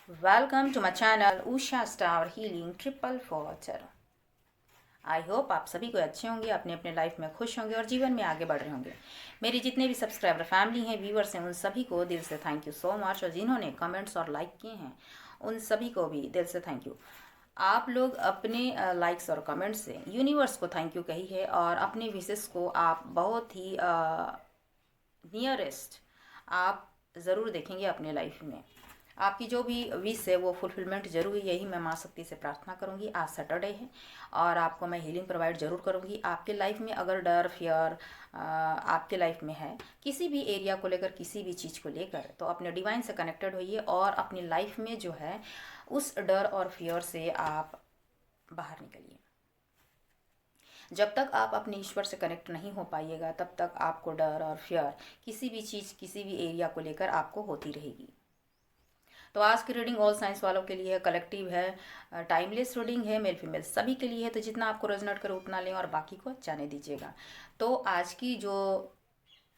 Welcome to my channel Usha star healing 444। I hope आप सभी को अच्छे होंगे, अपने अपने लाइफ में खुश होंगे और जीवन में आगे बढ़ रहे होंगे। मेरी जितने भी सब्सक्राइबर फैमिली हैं, व्यूवर्स हैं, उन सभी को दिल से थैंक यू सो मच। और जिन्होंने कमेंट्स और लाइक किए हैं उन सभी को भी दिल से थैंक यू। आप लोग अपने लाइक्स और कमेंट्स से यूनिवर्स को थैंक यू कही है और अपने विशेष को आप बहुत ही नियरेस्ट आप ज़रूर देखेंगे अपने लाइफ में। आपकी जो भी विश है वो फुलफिलमेंट जरूर है, यही मैं माँ शक्ति से प्रार्थना करूँगी। आज सैटरडे है और आपको मैं हीलिंग प्रोवाइड जरूर करूँगी। आपके लाइफ में अगर डर फियर आपके लाइफ में है किसी भी एरिया को लेकर, किसी भी चीज़ को लेकर, तो अपने डिवाइन से कनेक्टेड होइए और अपनी लाइफ में जो है उस डर और फियर से आप बाहर निकलिए। जब तक आप अपने ईश्वर से कनेक्ट नहीं हो पाइएगा तब तक आपको डर और फियर किसी भी चीज़, किसी भी एरिया को लेकर आपको होती रहेगी। तो आज की रीडिंग ऑल साइंस वालों के लिए है, कलेक्टिव है, टाइमलेस रीडिंग है, मेल फीमेल सभी के लिए है। तो जितना आपको रेजोनेट करे उतना लें और बाकी को जाने दीजिएगा। तो आज की जो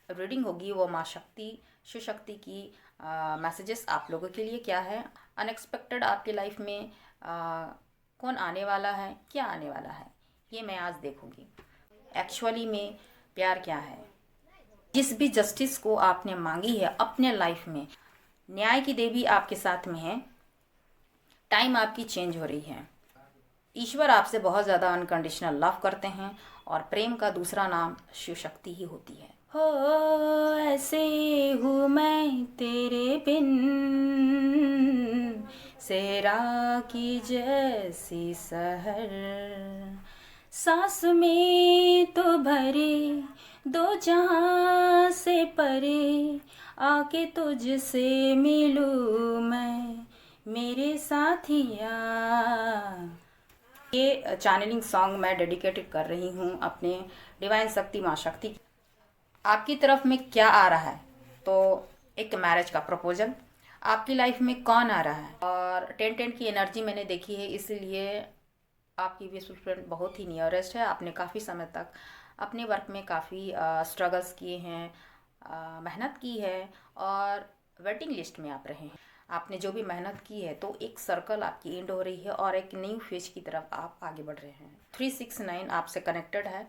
रीडिंग होगी वो माँ शक्ति, शिव शक्ति की मैसेजेस आप लोगों के लिए क्या है, अनएक्सपेक्टेड आपके लाइफ में कौन आने वाला है, क्या आने वाला है, ये मैं आज देखूंगी। एक्चुअली में प्यार क्या है, जिस भी जस्टिस को आपने मांगी है अपने लाइफ में, न्याय की देवी आपके साथ में है। टाइम आपकी चेंज हो रही है। ईश्वर आपसे बहुत ज़्यादा अनकंडीशनल लव करते हैं और प्रेम का दूसरा नाम शिव शक्ति ही होती है। हो ऐसे हूँ मैं तेरे बिन, सेहरा की जैसी सहर, सांस में तो भरे दो जहां से परे, आके तुझसे मिलूं मैं मेरे साथिया। ये चैनलिंग सॉन्ग मैं डेडिकेटेड कर रही हूँ अपने डिवाइन शक्ति माँ शक्ति। आपकी तरफ में क्या आ रहा है, तो एक मैरिज का प्रपोजल, आपकी लाइफ में कौन आ रहा है, और 10-10 की एनर्जी मैंने देखी है, इसलिए आपकी बेस्ट फ्रेंड बहुत ही नियरेस्ट है। आपने काफ़ी समय तक अपने वर्क में काफ़ी स्ट्रगल्स किए हैं, मेहनत की है और वेटिंग लिस्ट में आप रहे हैं। आपने जो भी मेहनत की है तो एक सर्कल आपकी एंड हो रही है और एक न्यू फेज की तरफ आप आगे बढ़ रहे हैं। 369 आपसे कनेक्टेड है,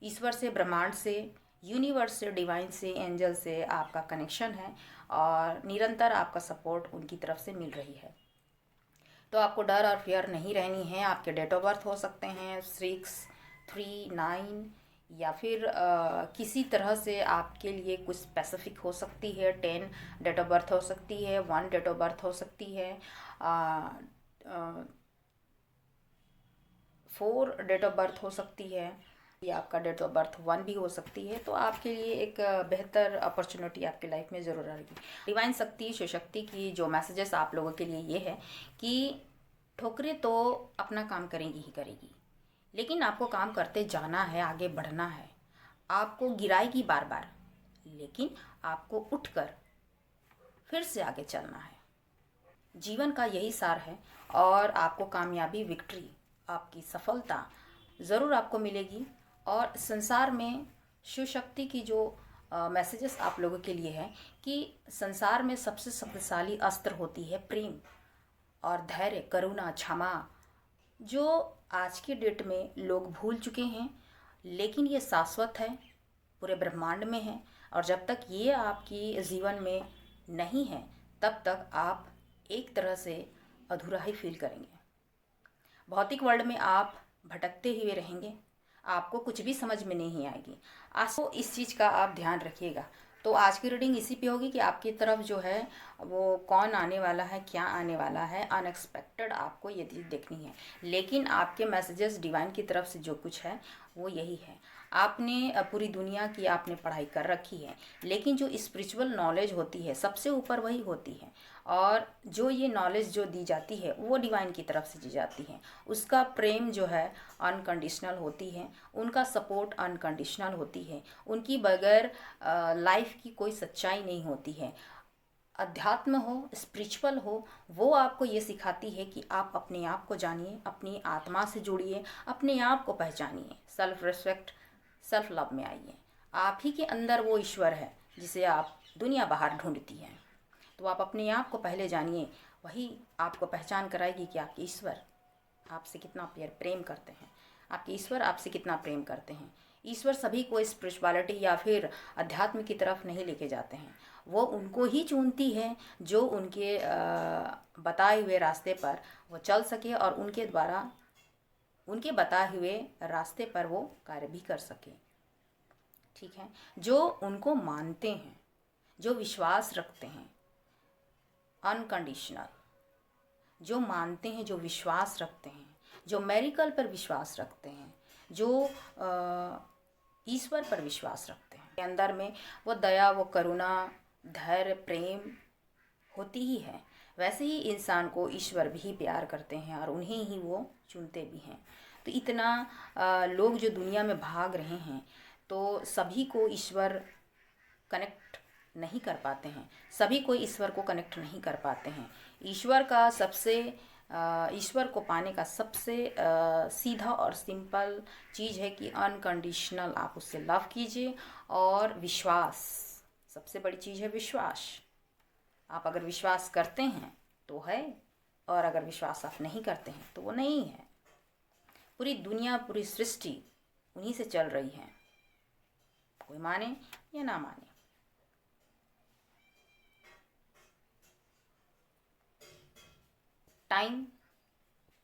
ईश्वर से, ब्रह्मांड से, यूनिवर्स से, डिवाइन से, एंजल से आपका कनेक्शन है और निरंतर आपका सपोर्ट उनकी तरफ से मिल रही है। तो आपको डर और फियर नहीं रहनी है। आपके डेट ऑफ बर्थ हो सकते हैं 6, 3, 9 या फिर किसी तरह से आपके लिए कुछ स्पेसिफिक हो सकती है। 10 डेट ऑफ बर्थ हो सकती है, 1 डेट ऑफ बर्थ हो सकती है, 4 डेट ऑफ बर्थ हो सकती है, या आपका डेट ऑफ बर्थ 1 भी हो सकती है। तो आपके लिए एक बेहतर अपॉर्चुनिटी आपकी लाइफ में ज़रूर आएगी। डिवाइन शक्ति, शिव शक्ति की जो मैसेजेस आप लोगों के लिए ये है कि ठोकरें तो अपना काम करेंगी ही करेगी, लेकिन आपको काम करते जाना है, आगे बढ़ना है। आपको गिराएगी बार बार, लेकिन आपको उठकर फिर से आगे चलना है। जीवन का यही सार है और आपको कामयाबी, विक्ट्री, आपकी सफलता ज़रूर आपको मिलेगी। और संसार में शिव शक्ति की जो मैसेजेस आप लोगों के लिए है कि संसार में सबसे शक्तिशाली अस्त्र होती है प्रेम और धैर्य, करुणा, क्षमा, जो आज की डेट में लोग भूल चुके हैं, लेकिन ये शाश्वत है, पूरे ब्रह्मांड में है। और जब तक ये आपकी जीवन में नहीं है तब तक आप एक तरह से अधूरा ही फील करेंगे। भौतिक वर्ल्ड में आप भटकते हुए रहेंगे, आपको कुछ भी समझ में नहीं आएगी। आज तो इस चीज़ का आप ध्यान रखिएगा। तो आज की रीडिंग इसी पे होगी कि आपकी तरफ जो है वो कौन आने वाला है, क्या आने वाला है, अनएक्सपेक्टेड आपको ये चीज़ देखनी है। लेकिन आपके मैसेजेस डिवाइन की तरफ से जो कुछ है वो यही है। आपने पूरी दुनिया की आपने पढ़ाई कर रखी है, लेकिन जो स्पिरिचुअल नॉलेज होती है सबसे ऊपर वही होती है, और जो ये नॉलेज जो दी जाती है वो डिवाइन की तरफ से दी जाती है। उसका प्रेम जो है अनकंडीशनल होती है, उनका सपोर्ट अनकंडीशनल होती है, उनकी बगैर लाइफ की कोई सच्चाई नहीं होती है। अध्यात्म हो, स्पिरिचुअल हो, वो आपको ये सिखाती है कि आप अपने आप को जानिए, अपनी आत्मा से जुड़िए, अपने आप को पहचानिए, सेल्फ रिस्पेक्ट, सेल्फ लव में आइए। आप ही के अंदर वो ईश्वर है जिसे आप दुनिया बाहर ढूंढती हैं। तो आप अपने आप को पहले जानिए, वही आपको पहचान कराएगी कि आपके ईश्वर आपसे कितना प्रेम करते हैं, आपके ईश्वर आपसे कितना प्रेम करते हैं। ईश्वर सभी को स्पिरिचुअलिटी या फिर अध्यात्म की तरफ नहीं लेके जाते हैं, वो उनको ही चुनती है जो उनके बताए हुए रास्ते पर वो चल सके और उनके द्वारा उनके बताए हुए रास्ते पर वो कार्य भी कर सके। ठीक है, जो उनको मानते हैं, जो विश्वास रखते हैं अनकंडीशनल, जो मानते हैं, जो विश्वास रखते हैं, जो मेरिकल पर विश्वास रखते हैं, जो ईश्वर पर विश्वास रखते हैं, के अंदर में वो दया, वो करुणा, धैर्य, प्रेम होती ही है। वैसे ही इंसान को ईश्वर भी प्यार करते हैं और उन्हें ही वो चुनते भी हैं। तो इतना लोग जो दुनिया में भाग रहे हैं, तो सभी को ईश्वर कनेक्ट नहीं कर पाते हैं, सभी को ईश्वर को कनेक्ट नहीं कर पाते हैं। ईश्वर को पाने का सबसे सीधा और सिंपल चीज़ है कि अनकंडीशनल आप उससे लव कीजिए और विश्वास, सबसे बड़ी चीज़ है विश्वास। आप अगर विश्वास करते हैं तो है, और अगर विश्वास आप नहीं करते हैं तो वो नहीं है। पूरी दुनिया, पूरी सृष्टि उन्हीं से चल रही है, कोई माने या ना माने। टाइम,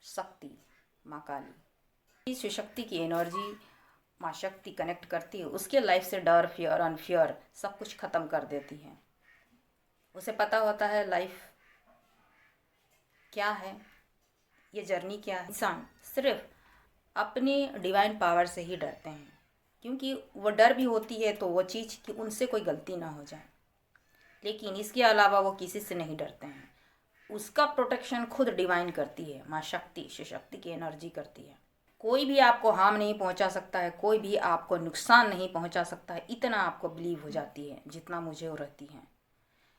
शक्ति, माँ काली, शिव शक्ति की एनर्जी माँ शक्ति कनेक्ट करती है, उसके लाइफ से डर, फियर, अनफियर सब कुछ ख़त्म कर देती है। उसे पता होता है लाइफ क्या है, ये जर्नी क्या है। इंसान सिर्फ अपने डिवाइन पावर से ही डरते हैं, क्योंकि वो डर भी होती है तो वो चीज़ कि उनसे कोई गलती ना हो जाए, लेकिन इसके अलावा वो किसी से नहीं डरते हैं। उसका प्रोटेक्शन खुद डिवाइन करती है, माँ शक्ति, शिव शक्ति की एनर्जी करती है। कोई भी आपको हार्म नहीं पहुंचा सकता है, कोई भी आपको नुकसान नहीं पहुंचा सकता है, इतना आपको बिलीव हो जाती है जितना मुझे वो रहती है।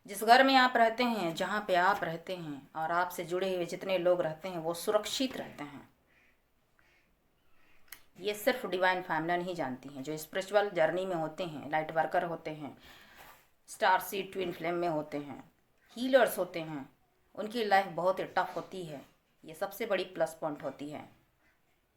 जिस घर में आप रहते हैं, जहाँ पे आप रहते हैं और आपसे जुड़े हुए जितने लोग रहते हैं वो सुरक्षित रहते हैं। ये सिर्फ डिवाइन फैमिली नहीं जानती हैं। जो स्पिरिचुअल जर्नी में होते हैं, लाइट वर्कर होते हैं, स्टार सीड ट्विन फ्लेम में होते हैं, हीलर्स होते हैं, उनकी लाइफ बहुत ही टफ होती है, ये सबसे बड़ी प्लस पॉइंट होती है।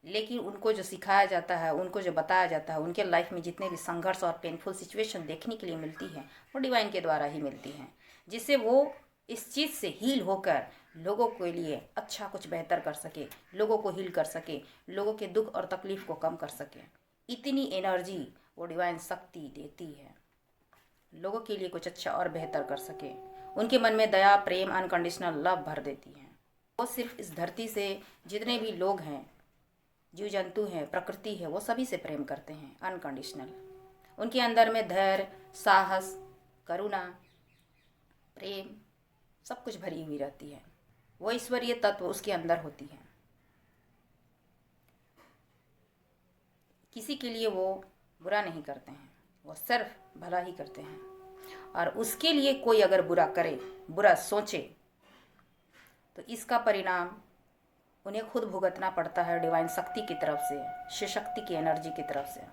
लेकिन उनको जो सिखाया जाता है, उनको जो बताया जाता है, उनके लाइफ में जितने भी संघर्ष और पेनफुल सिचुएशन देखने के लिए मिलती है वो डिवाइन के द्वारा ही मिलती हैं, जिससे वो इस चीज़ से हील होकर लोगों के लिए अच्छा कुछ बेहतर कर सके, लोगों को हील कर सके, लोगों के दुख और तकलीफ़ को कम कर सके। इतनी एनर्जी वो डिवाइन शक्ति देती है, लोगों के लिए कुछ अच्छा और बेहतर कर सके। उनके मन में दया, प्रेम, अनकंडीशनल लव भर देती है। वो सिर्फ इस धरती से जितने भी लोग हैं, जीव जंतु हैं, प्रकृति है, वो सभी से प्रेम करते हैं अनकंडीशनल। उनके अंदर में धैर्य, साहस, करुणा, प्रेम सब कुछ भरी हुई रहती है। वो ईश्वरीय तत्व उसके अंदर होती है। किसी के लिए वो बुरा नहीं करते हैं, वो सिर्फ भला ही करते हैं। और उसके लिए कोई अगर बुरा करे, बुरा सोचे, तो इसका परिणाम उन्हें खुद भुगतना पड़ता है डिवाइन शक्ति की तरफ से, शिव शक्ति की एनर्जी की तरफ से।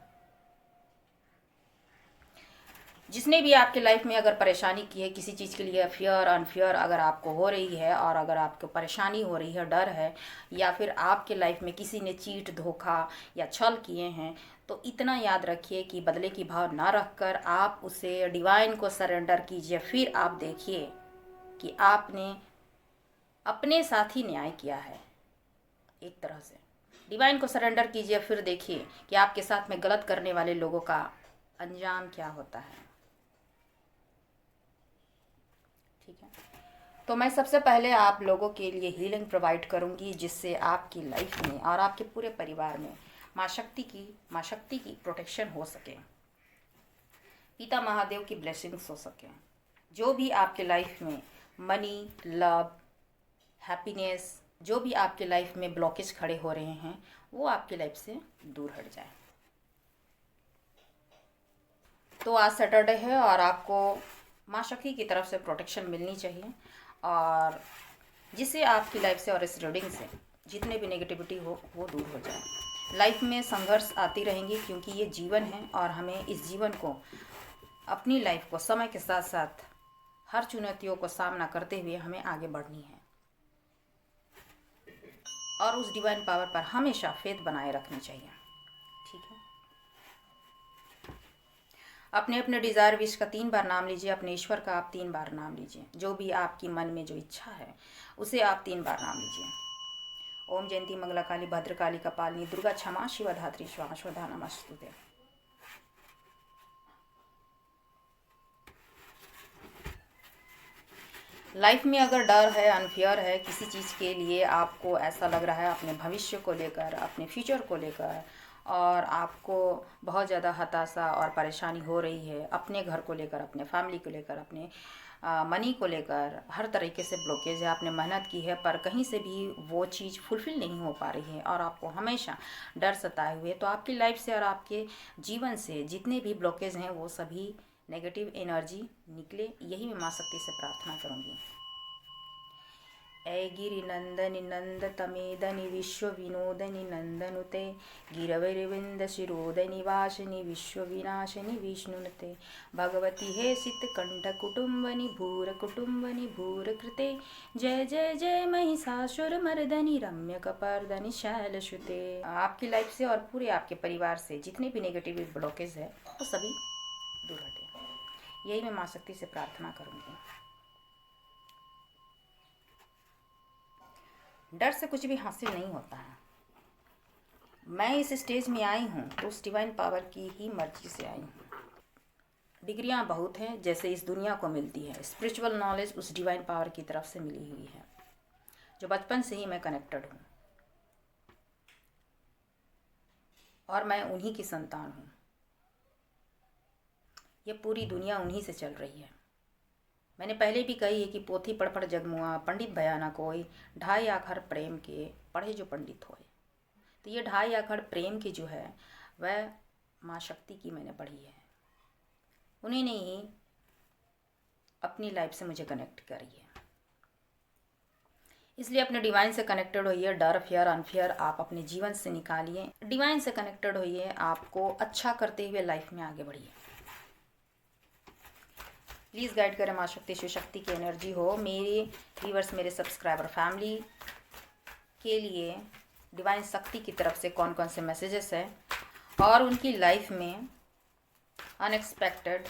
जिसने भी आपके लाइफ में अगर परेशानी की है, किसी चीज़ के लिए फियर अनफियर अगर आपको हो रही है, और अगर आपको परेशानी हो रही है, डर है, या फिर आपके लाइफ में किसी ने चीट, धोखा या छल किए हैं, तो इतना याद रखिए कि बदले की भाव ना रखकर आप उसे डिवाइन को सरेंडर कीजिए। फिर आप देखिए कि आपने अपने साथ ही न्याय किया है। एक तरह से डिवाइन को सरेंडर कीजिए, फिर देखिए कि आपके साथ में गलत करने वाले लोगों का अंजाम क्या होता है। ठीक है, तो मैं सबसे पहले आप लोगों के लिए हीलिंग प्रोवाइड करूंगी, जिससे आपकी लाइफ में और आपके पूरे परिवार में माँ शक्ति की प्रोटेक्शन हो सके, पिता महादेव की ब्लेसिंग्स हो सके। जो भी आपके लाइफ में मनी, लव, हैप्पीनेस, जो भी आपके लाइफ में ब्लॉकेज खड़े हो रहे हैं, वो आपकी लाइफ से दूर हट जाए। तो आज सैटरडे है और आपको माँ शक्ति की तरफ से प्रोटेक्शन मिलनी चाहिए, और जिससे आपकी लाइफ से और इस रीडिंग से जितने भी नेगेटिविटी हो वो दूर हो जाए। लाइफ में संघर्ष आती रहेंगी, क्योंकि ये जीवन है और हमें इस जीवन को, अपनी लाइफ को समय के साथ साथ हर चुनौतियों को सामना करते हुए हमें आगे बढ़नी है। और उस डिवाइन पावर पर हमेशा फेथ बनाए रखनी चाहिए। ठीक है। अपने अपने डिज़ायर विश का 3 बार नाम लीजिए, अपने ईश्वर का आप 3 बार नाम लीजिए। जो भी आपकी मन में जो इच्छा है उसे आप 3 बार नाम लीजिए। ओम जयंती मंगला काली भद्रकाली कपालिनी दुर्गा क्षमा शिवा धात्री स्वाहा नमस्तुते। लाइफ में अगर डर है, अनफियर है किसी चीज़ के लिए, आपको ऐसा लग रहा है अपने भविष्य को लेकर, अपने फ्यूचर को लेकर, और आपको बहुत ज़्यादा हताशा और परेशानी हो रही है अपने घर को लेकर, अपने फैमिली को लेकर, अपने मनी को लेकर, हर तरीके से ब्लॉकेज है, आपने मेहनत की है पर कहीं से भी वो चीज़ फुलफ़िल नहीं हो पा रही है और आपको हमेशा डर सताए हुए, तो आपकी लाइफ से और आपके जीवन से जितने भी ब्लॉकेज हैं वो सभी नेगेटिव एनर्जी निकले, यही मैं माँ शक्ति से प्रार्थना करूँगी। ऐ गिरि नंदनि नंद तमेदनि विश्व विनोदनि नंदनुते गिरवरिविंद शिरोदनि वासनि विश्व विनाशनि विष्णुनुते भगवती हे सित कंठ कुटुंबनि भूर कृते जय जय जय महिषासुर मर्दनि रम्य कपर्दनि शैलसुते। आपकी लाइफ से और पूरे आपके परिवार से जितने भी नेगेटिव ब्लॉकेज है वो सभी दूर हटे, यही मैं माँ शक्ति से प्रार्थना करूँगी। डर से कुछ भी हासिल नहीं होता है। मैं इस स्टेज में आई हूँ तो उस डिवाइन पावर की ही मर्जी से आई हूँ। डिग्रियाँ बहुत हैं जैसे इस दुनिया को मिलती है, स्पिरिचुअल नॉलेज उस डिवाइन पावर की तरफ से मिली हुई है जो बचपन से ही मैं कनेक्टेड हूँ और मैं उन्हीं की संतान हूँ। ये पूरी दुनिया उन्हीं से चल रही है। मैंने पहले भी कही है कि पोथी पढ़ पढ़ जगमुआ पंडित भया ना कोई, 2.5 अक्षर प्रेम के पढ़े जो पंडित होए। तो ये 2.5 अक्षर प्रेम की जो है वह माँ शक्ति की मैंने पढ़ी है, उन्हीं ने ही अपनी लाइफ से मुझे कनेक्ट करी है। इसलिए अपने डिवाइन से कनेक्टेड होइए, डर फियर अनफियर आप अपने जीवन से निकालिए, डिवाइन से कनेक्टेड होइए, आपको अच्छा करते हुए लाइफ में आगे बढ़िए। प्लीज़ गाइड करें माँ शक्ति शिव शक्ति की एनर्जी हो मेरे व्यूअर्स, मेरे सब्सक्राइबर फैमिली के लिए डिवाइन शक्ति की तरफ से कौन कौन से मैसेजेस हैं और उनकी लाइफ में अनएक्सपेक्टेड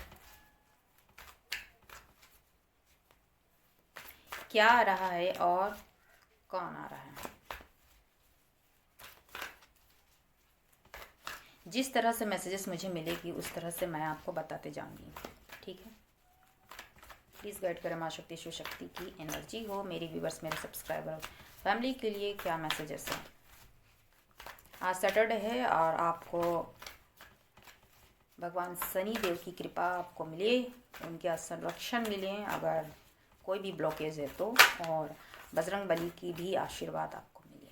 क्या आ रहा है और कौन आ रहा है। जिस तरह से मैसेजेस मुझे मिलेगी उस तरह से मैं आपको बताते जाऊंगी। ठीक है। प्लीज़ गाइड करें माँ शक्ति शिव शक्ति की एनर्जी हो मेरी व्यूवर्स, मेरे सब्सक्राइबर फैमिली के लिए क्या मैसेजेस हैं। आज सैटरडे है और आपको भगवान शनि देव की कृपा आपको मिले, उनके संरक्षण मिले अगर कोई भी ब्लॉकेज है तो, और बजरंग बली की भी आशीर्वाद आपको मिले।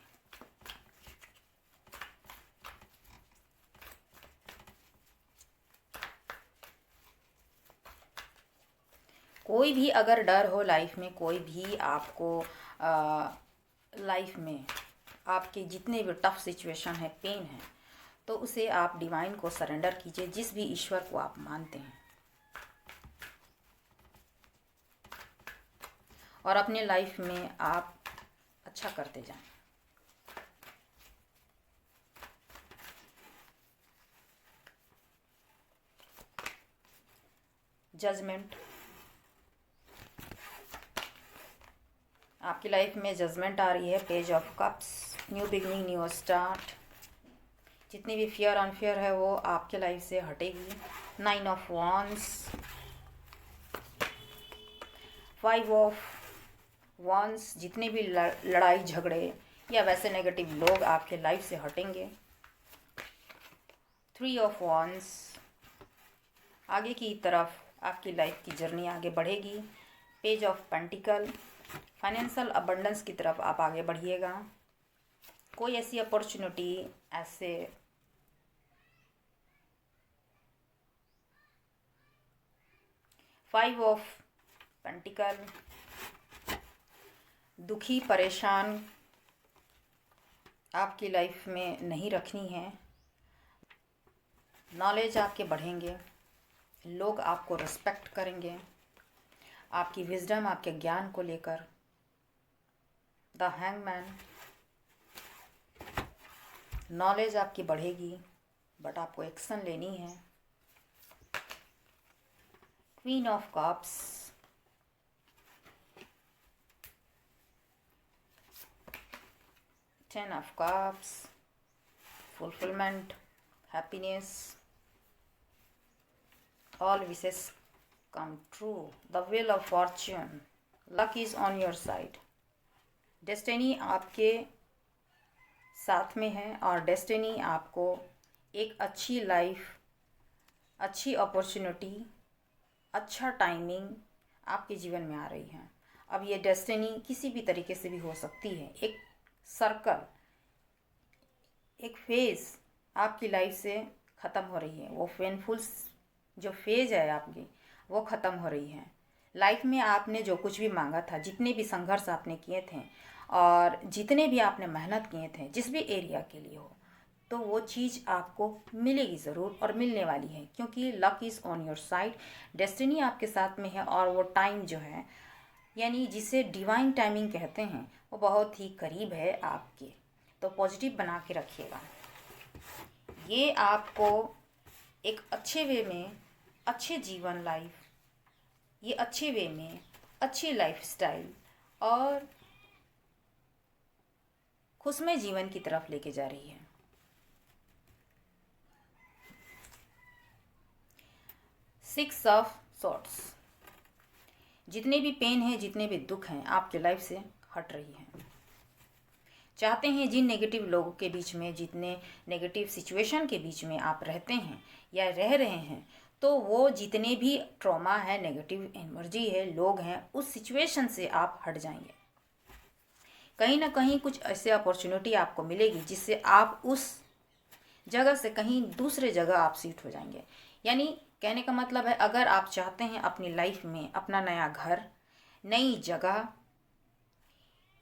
कोई भी अगर डर हो लाइफ में, कोई भी आपको लाइफ में आपके जितने भी टफ सिचुएशन है, पेन है, तो उसे आप डिवाइन को सरेंडर कीजिए, जिस भी ईश्वर को आप मानते हैं, और अपने लाइफ में आप अच्छा करते जाएं। जजमेंट, आपकी लाइफ में जजमेंट आ रही है, page of cups, new beginning, new start, जितनी भी फियर अनफियर है वो आपके लाइफ से हटेगी। 9 ऑफ वॉन्ड्स, 5 ऑफ वॉन्ड्स, जितने भी लड़ाई झगड़े या वैसे नेगेटिव लोग आपके लाइफ से हटेंगे। 3 ऑफ वॉन्ड्स, आगे की तरफ आपकी लाइफ की जर्नी आगे बढ़ेगी। Page of pentacle, financial abundance की तरफ आप आगे बढ़िएगा। कोई ऐसी अपॉर्चुनिटी, ऐसे फाइव ऑफ पेंटिकल, दुखी परेशान आपकी लाइफ में नहीं रखनी है। नॉलेज आपके बढ़ेंगे, लोग आपको रिस्पेक्ट करेंगे, आपकी विजडम, आपके ज्ञान को लेकर। द हैंगमैन, नॉलेज आपकी बढ़ेगी, बट आपको एक्शन लेनी है। Queen of cups, ten of cups, fulfilment, happiness, all wishes come true, the wheel of fortune, luck is on your side, destiny आपके साथ में है और डेस्टिनी आपको एक अच्छी लाइफ, अच्छी अपॉर्चुनिटी, अच्छा टाइमिंग आपके जीवन में आ रही है। अब ये डेस्टिनी किसी भी तरीके से भी हो सकती है। एक सर्कल, एक फेज़ आपकी लाइफ से ख़त्म हो रही है, वो पेनफुल जो फेज़ है आपकी वो ख़त्म हो रही है। लाइफ में आपने जो कुछ भी मांगा था, जितने भी संघर्ष आपने किए थे और जितने भी आपने मेहनत किए थे जिस भी एरिया के लिए हो, तो वो चीज़ आपको मिलेगी ज़रूर और मिलने वाली है, क्योंकि luck is on your side, destiny आपके साथ में है। और वो टाइम जो है, यानी जिसे डिवाइन टाइमिंग कहते हैं, वो बहुत ही करीब है आपके। तो पॉजिटिव बना के रखिएगा। ये आपको एक अच्छे वे में, अच्छे जीवन लाइफ, ये अच्छे वे में अच्छी लाइफस्टाइल और खुशमय जीवन की तरफ लेके जा रही है। सिक्स ऑफ सॉर्ड्स, जितने भी पेन हैं, जितने भी दुख हैं, आपके लाइफ से हट रही हैं। चाहते हैं जिन नेगेटिव लोगों के बीच में, जितने नेगेटिव सिचुएशन के बीच में आप रहते हैं या रह रहे हैं, तो वो जितने भी ट्रॉमा है, नेगेटिव एनर्जी है, लोग हैं, उस सिचुएशन से आप हट जाएंगे। कहीं ना कहीं कुछ ऐसे अपॉर्चुनिटी आपको मिलेगी जिससे आप उस जगह से कहीं दूसरे जगह आप शिफ्ट हो जाएंगे। यानी कहने का मतलब है, अगर आप चाहते हैं अपनी लाइफ में अपना नया घर, नई जगह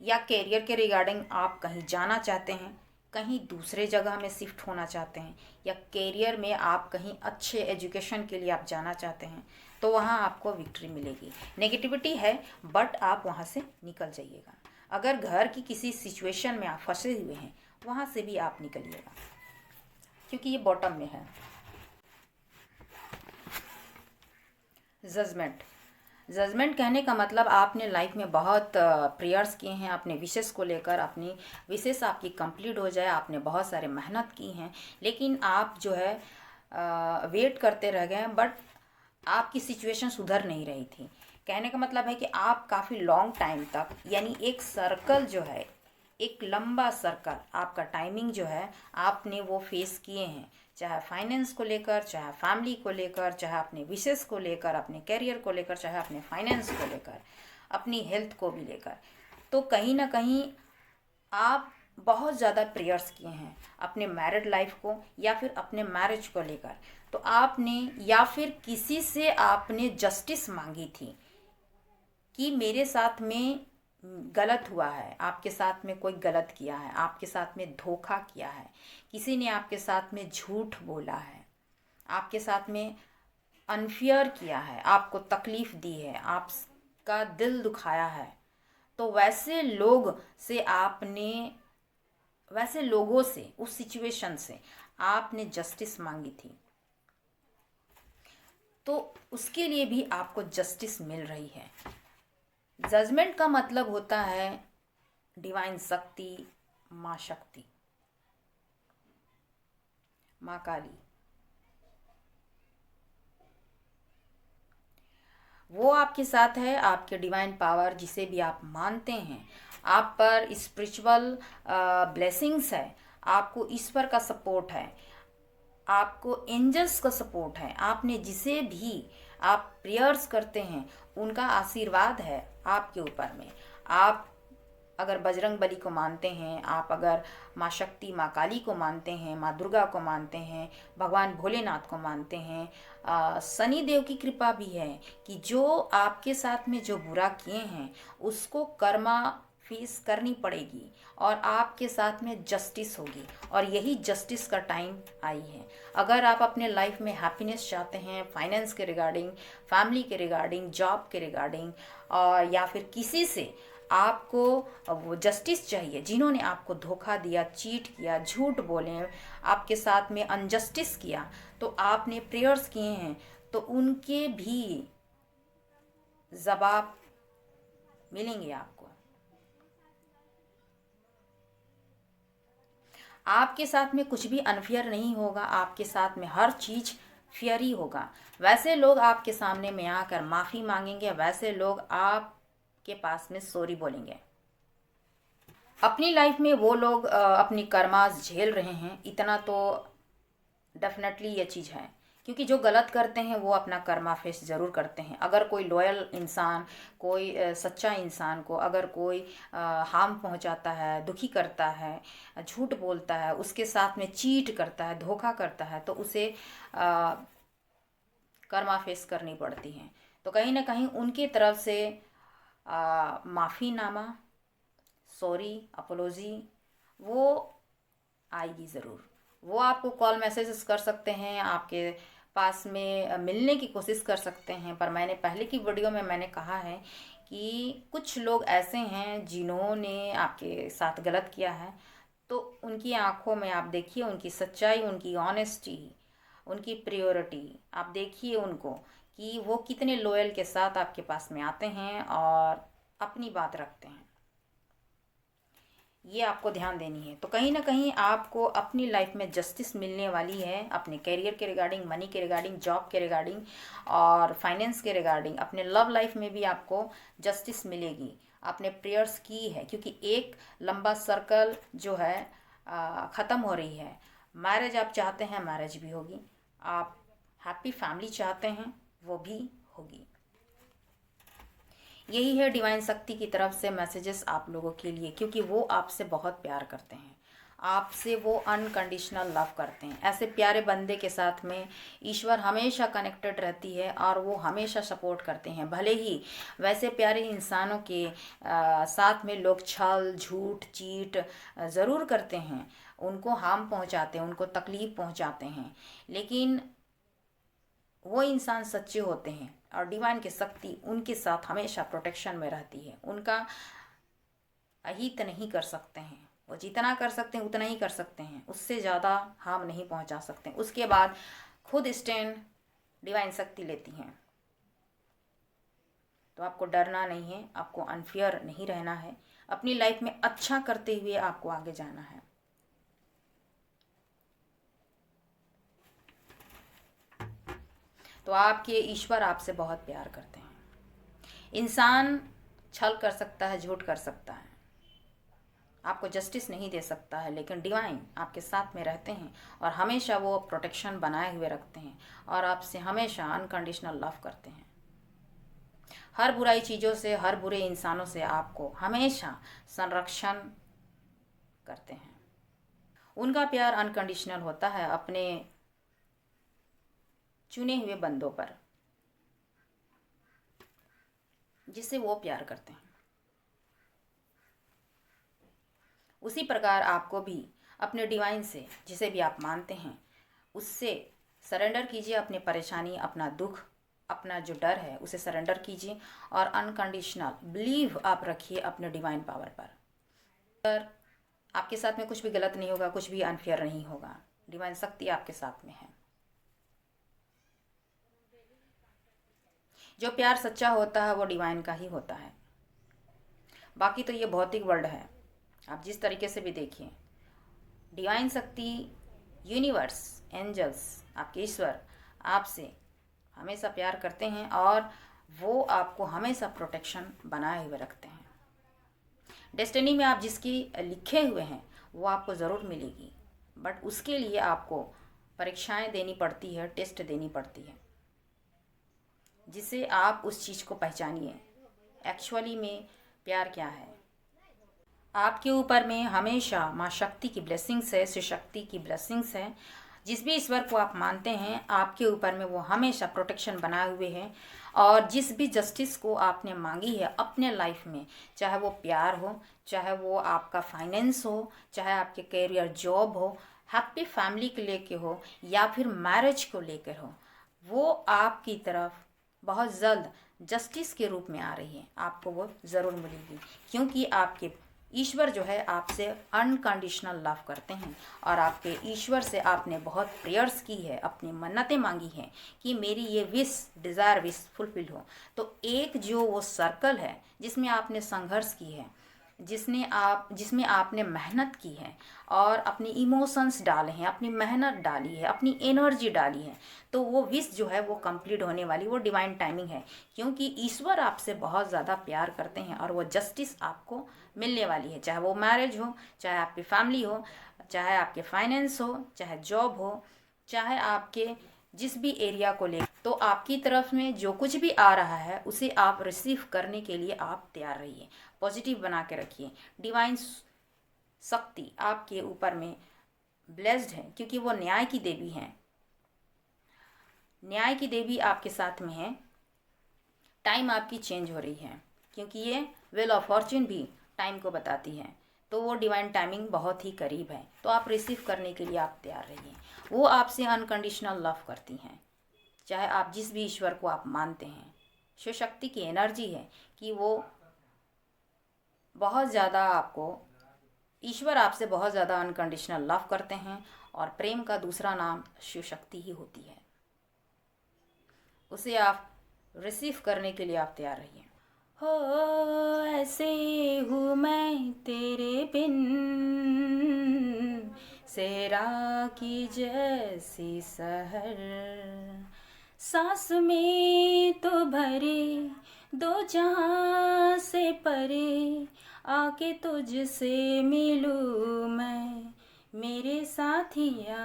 या कैरियर के रिगार्डिंग आप कहीं जाना चाहते हैं, कहीं दूसरे जगह में शिफ्ट होना चाहते हैं, या कैरियर में आप कहीं अच्छे एजुकेशन के लिए आप जाना चाहते हैं, तो वहाँ आपको विक्ट्री मिलेगी। नेगेटिविटी है, बट आप वहाँ से निकल जाइएगा। अगर घर की किसी सिचुएशन में आप फंसे हुए हैं, वहाँ से भी आप निकलिएगा, क्योंकि ये बॉटम में है। जजमेंट, जजमेंट कहने का मतलब आपने लाइफ में बहुत प्रेयर्स किए हैं अपने विशेष को लेकर, अपनी विशेष आपकी कंप्लीट हो जाए, आपने बहुत सारे मेहनत की हैं, लेकिन आप जो है वेट करते रह गए, बट आपकी सिचुएशन सुधर नहीं रही थी। कहने का मतलब है कि आप काफ़ी लॉन्ग टाइम तक, यानी एक सर्कल जो है, एक लंबा सर्कल, आपका टाइमिंग जो है, आपने वो फेस किए हैं, चाहे फाइनेंस को लेकर, चाहे फैमिली को लेकर, चाहे अपने विशेष को लेकर, अपने कैरियर को लेकर, चाहे अपने फाइनेंस को लेकर, अपनी हेल्थ को भी लेकर। तो कहीं ना कहीं आप बहुत ज़्यादा प्रेयर्स किए हैं अपने मैरिड लाइफ को या फिर अपने मैरिज को लेकर। तो आपने या फिर किसी से आपने जस्टिस मांगी थी कि मेरे साथ में गलत हुआ है, आपके साथ में कोई गलत किया है, आपके साथ में धोखा किया है, किसी ने आपके साथ में झूठ बोला है, आपके साथ में अनफेयर किया है, आपको तकलीफ़ दी है, आपका दिल दुखाया है, तो वैसे लोगों से, उस सिचुएशन से आपने जस्टिस मांगी थी, तो उसके लिए भी आपको जस्टिस मिल रही है। जजमेंट का मतलब होता है डिवाइन शक्ति, माँ शक्ति, माँ काली। वो आपके साथ है, आपके डिवाइन पावर जिसे भी आप मानते हैं, आप पर स्पिरिचुअल ब्लेसिंग्स है, आपको ईश्वर का सपोर्ट है, आपको एंजल्स का सपोर्ट है, आपने जिसे भी आप प्रेयर्स करते हैं उनका आशीर्वाद है आपके ऊपर में। आप अगर बजरंग बली को मानते हैं, आप अगर माँ शक्ति, माँ काली को मानते हैं, माँ दुर्गा को मानते हैं, भगवान भोलेनाथ को मानते हैं, शनि देव की कृपा भी है कि जो आपके साथ में जो बुरा किए हैं उसको कर्मा फेस करनी पड़ेगी और आपके साथ में जस्टिस होगी, और यही जस्टिस का टाइम आई है। अगर आप अपने लाइफ में हैप्पीनेस चाहते हैं, फाइनेंस के रिगार्डिंग, फैमिली के रिगार्डिंग, जॉब के रिगार्डिंग, और या फिर किसी से आपको वो जस्टिस चाहिए। जिन्होंने आपको धोखा दिया, चीट किया, झूठ बोले, आपके साथ में अनजस्टिस किया, तो आपने प्रेयर्स किए हैं, तो उनके भी जवाब मिलेंगे आपको। आपके साथ में कुछ भी अनफेयर नहीं होगा, आपके साथ में हर चीज़ फेयर ही होगा। वैसे लोग आपके सामने में आकर माफ़ी मांगेंगे, वैसे लोग आपके पास में सॉरी बोलेंगे। अपनी लाइफ में वो लोग अपनी कर्मास झेल रहे हैं, इतना तो डेफिनेटली ये चीज़ है, क्योंकि जो गलत करते हैं वो अपना कर्मा फेस ज़रूर करते हैं। अगर कोई लॉयल इंसान, कोई सच्चा इंसान को अगर कोई हार्म पहुंचाता है, दुखी करता है, झूठ बोलता है, उसके साथ में चीट करता है, धोखा करता है, तो उसे कर्मा फेस करनी पड़ती है। तो कहीं ना कहीं उनकी तरफ से माफ़ीनामा, सॉरी, अपोलॉजी वो आएगी ज़रूर। वो आपको कॉल मैसेजेस कर सकते हैं, आपके पास में मिलने की कोशिश कर सकते हैं। पर मैंने पहले की वीडियो में मैंने कहा है कि कुछ लोग ऐसे हैं जिन्होंने आपके साथ गलत किया है, तो उनकी आंखों में आप देखिए उनकी सच्चाई, उनकी ऑनेस्टी, उनकी प्रियोरिटी आप देखिए उनको, कि वो कितने लॉयल के साथ आपके पास में आते हैं और अपनी बात रखते हैं। ये आपको ध्यान देनी है। तो कहीं ना कहीं आपको अपनी लाइफ में जस्टिस मिलने वाली है, अपने करियर के रिगार्डिंग, मनी के रिगार्डिंग, जॉब के रिगार्डिंग और फाइनेंस के रिगार्डिंग। अपने लव लाइफ में भी आपको जस्टिस मिलेगी। आपने प्रेयर्स की है, क्योंकि एक लंबा सर्कल जो है ख़त्म हो रही है। मैरिज आप चाहते हैं, मैरिज भी होगी। आप हैप्पी फैमिली चाहते हैं, वो भी होगी। यही है डिवाइन शक्ति की तरफ से मैसेजेस आप लोगों के लिए, क्योंकि वो आपसे बहुत प्यार करते हैं, आपसे वो अनकंडीशनल लव करते हैं। ऐसे प्यारे बंदे के साथ में ईश्वर हमेशा कनेक्टेड रहती है और वो हमेशा सपोर्ट करते हैं। भले ही वैसे प्यारे इंसानों के साथ में लोग छल, झूठ, चीट ज़रूर करते हैं, उनको हार्म पहुंचाते हैं, उनको तकलीफ़ पहुंचाते हैं, लेकिन वो इंसान सच्चे होते हैं और डिवाइन की शक्ति उनके साथ हमेशा प्रोटेक्शन में रहती है। उनका अहित नहीं कर सकते हैं, वो जितना कर सकते हैं उतना ही कर सकते हैं, उससे ज़्यादा हार्म नहीं पहुंचा सकते। उसके बाद खुद स्टैंड डिवाइन शक्ति लेती हैं। तो आपको डरना नहीं है, आपको अनफेयर नहीं रहना है, अपनी लाइफ में अच्छा करते हुए आपको आगे जाना है। तो आपके ईश्वर आपसे बहुत प्यार करते हैं। इंसान छल कर सकता है, झूठ कर सकता है, आपको जस्टिस नहीं दे सकता है, लेकिन डिवाइन आपके साथ में रहते हैं और हमेशा वो प्रोटेक्शन बनाए हुए रखते हैं और आपसे हमेशा अनकंडीशनल लव करते हैं। हर बुराई चीज़ों से, हर बुरे इंसानों से आपको हमेशा संरक्षण करते हैं। उनका प्यार अनकंडीशनल होता है अपने चुने हुए बंदों पर, जिससे वो प्यार करते हैं। उसी प्रकार आपको भी अपने डिवाइन से, जिसे भी आप मानते हैं, उससे सरेंडर कीजिए। अपनी परेशानी, अपना दुख, अपना जो डर है उसे सरेंडर कीजिए और अनकंडीशनल बिलीव आप रखिए अपने डिवाइन पावर पर। आपके साथ में कुछ भी गलत नहीं होगा, कुछ भी अनफेयर नहीं होगा। डिवाइन शक्ति आपके साथ में है। जो प्यार सच्चा होता है वो डिवाइन का ही होता है। बाकी तो ये भौतिक वर्ल्ड है, आप जिस तरीके से भी देखिए, डिवाइन शक्ति, यूनिवर्स, एंजल्स, आपके ईश्वर आपसे हमेशा प्यार करते हैं और वो आपको हमेशा प्रोटेक्शन बनाए हुए रखते हैं। डेस्टिनी में आप जिसकी लिखे हुए हैं वो आपको ज़रूर मिलेगी, बट उसके लिए आपको परीक्षाएं देनी पड़ती है, टेस्ट देनी पड़ती है, जिससे आप उस चीज़ को पहचानिए एक्चुअली में प्यार क्या है। आपके ऊपर में हमेशा माँ शक्ति की ब्लेसिंग्स है, शिव शक्ति की ब्लेसिंग्स है। जिस भी ईश्वर को आप मानते हैं, आपके ऊपर में वो हमेशा प्रोटेक्शन बनाए हुए हैं। और जिस भी जस्टिस को आपने मांगी है अपने लाइफ में, चाहे वो प्यार हो, चाहे वो आपका फाइनेंस हो, चाहे आपके करियर जॉब हो, हैप्पी फैमिली को लेके हो, या फिर मैरिज को लेकर हो, वो आपकी तरफ बहुत जल्द जस्टिस के रूप में आ रही है, आपको वो ज़रूर मिलेगी, क्योंकि आपके ईश्वर जो है आपसे अनकंडीशनल लव करते हैं और आपके ईश्वर से आपने बहुत प्रेयर्स की है, अपनी मन्नतें मांगी हैं कि मेरी ये डिज़ायर विश फुलफिल हो। तो एक जो वो सर्कल है जिसमें आपने संघर्ष की है, जिसमें आपने मेहनत की है और अपने इमोशंस डाले हैं, अपनी मेहनत डाली है, अपनी एनर्जी डाली है, तो वो विश जो है वो कंप्लीट होने वाली, वो डिवाइन टाइमिंग है, क्योंकि ईश्वर आपसे बहुत ज़्यादा प्यार करते हैं और वो जस्टिस आपको मिलने वाली है। चाहे वो मैरिज हो, चाहे आपकी फैमिली हो, चाहे आपके फाइनेंस हो, चाहे जॉब हो, चाहे आपके जिस भी एरिया को ले, तो आपकी तरफ में जो कुछ भी आ रहा है उसे आप रिसीव करने के लिए आप तैयार रहिए, पॉजिटिव बना के रखिए। डिवाइन शक्ति आपके ऊपर में ब्लेस्ड है, क्योंकि वो न्याय की देवी हैं, न्याय की देवी आपके साथ में है। टाइम आपकी चेंज हो रही है, क्योंकि ये व्हील ऑफ फॉर्च्यून भी टाइम को बताती है, तो वो डिवाइन टाइमिंग बहुत ही करीब है, तो आप रिसीव करने के लिए आप तैयार रहिए। वो आपसे अनकंडीशनल लव करती हैं, चाहे आप जिस भी ईश्वर को आप मानते हैं। शिव शक्ति की एनर्जी है कि वो बहुत ज़्यादा आपको, ईश्वर आपसे बहुत ज़्यादा अनकंडीशनल लव करते हैं और प्रेम का दूसरा नाम शिव शक्ति ही होती है। उसे आप रिसीव करने के लिए आप तैयार रहिए। हो ऐसे हूँ मैं तेरे बिन, सेहरा की जैसी सहर, सांस में तो भरे दो जहां से परे, आके तुझसे मिलूं मैं मेरे साथिया।